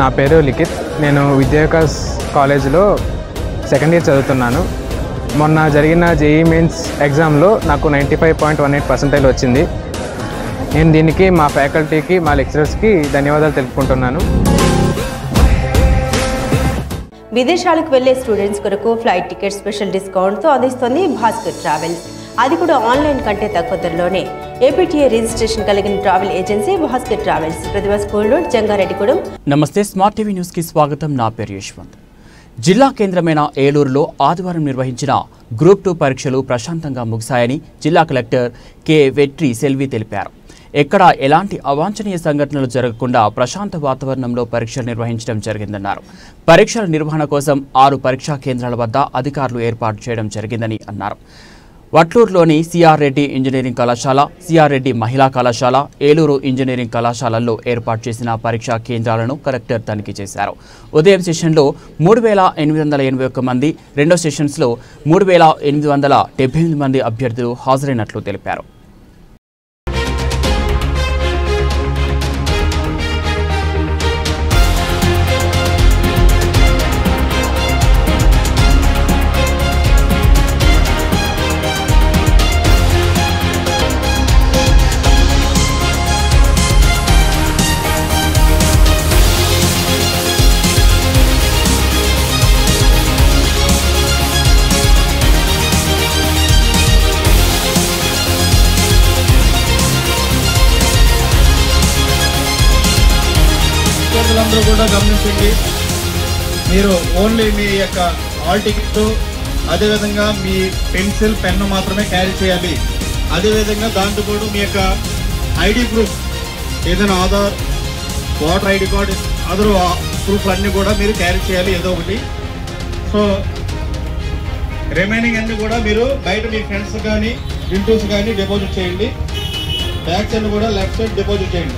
నా పేరు లిఖిత్. నేను విద్యావికాస్ కాలేజ్లో సెకండ్ ఇయర్ చదువుతున్నాను. మొన్న జరిగిన జేఈ మెయిన్స్ ఎగ్జామ్లో నాకు 95.18% వచ్చింది. నేను దీనికి మా ఫ్యాకల్టీకి, మా లెక్చరర్స్కి ధన్యవాదాలు తెలుపుకుంటున్నాను. విదేశాలకు వెళ్లే స్టూడెంట్స్ కొరకు ఫ్లైట్ టికెట్ స్పెషల్ డిస్కౌంట్తో అందిస్తోంది భాస్కర్ ట్రావెల్స్. అది కూడా ఆన్లైన్ కంటే తక్కువ ధరలోనే. ఏపీటీఏ రిజిస్ట్రేషన్ కలిగిన ట్రావెల్ ఏజెన్సీ భాస్కర్ ట్రావెల్స్, ప్రతిభా స్కూల్ రోడ్, జంగారెడ్డిగూడెం. నమస్తే, స్మార్ట్ టీవీ న్యూస్కి స్వాగతం. నా పేరు యశ్వంత్. జిల్లా కేంద్రమైన ఏలూరులో ఆదివారం నిర్వహించిన గ్రూప్ 2 పరీక్షలు ప్రశాంతంగా ముగిశాయని జిల్లా కలెక్టర్ కె వెట్రి సెల్వి తెలిపారు. ఎక్కడా ఎలాంటి అవాంఛనీయ సంఘటనలు జరగకుండా ప్రశాంత వాతావరణంలో పరీక్షలు నిర్వహించడం జరిగిందన్నారు. పరీక్షల నిర్వహణ కోసం 6 పరీక్షా కేంద్రాల వద్ద అధికారులు ఏర్పాటు చేయడం జరిగిందని అన్నారు. వట్లూరులోని సిఆర్ రెడ్డి ఇంజనీరింగ్ కళాశాల, సిఆర్ రెడ్డి మహిళా కళాశాల, ఏలూరు ఇంజనీరింగ్ కళాశాలల్లో ఏర్పాటు చేసిన పరీక్షా కేంద్రాలను కలెక్టర్ తనిఖీ చేశారు. ఉదయం సెషన్లో 3881 మంది, రెండో సెషన్స్లో 3878 మంది అభ్యర్థులు హాజరైనట్లు తెలిపారు. అందరూ కూడా గమనించండి, మీరు ఓన్లీ మీ యొక్క హాల్ టికెట్, అదేవిధంగా మీ పెన్సిల్, పెన్ను మాత్రమే క్యారీ చేయాలి. అదేవిధంగా దాంతో కూడా మీ యొక్క ఐడి ప్రూఫ్, ఏదైనా Aadhaar, voter ID card, other proof అన్నీ కూడా మీరు క్యారీ చేయాలి ఏదో ఒకటి. సో రిమైనింగ్ అన్నీ కూడా మీరు బయట మీ ఫ్రెండ్స్ కానీ రిలేటివ్స్ కానీ డిపాజిట్ చేయండి. బ్యాగ్స్ అన్ని కూడా లెఫ్ట్ సైడ్ డిపాజిట్ చేయండి.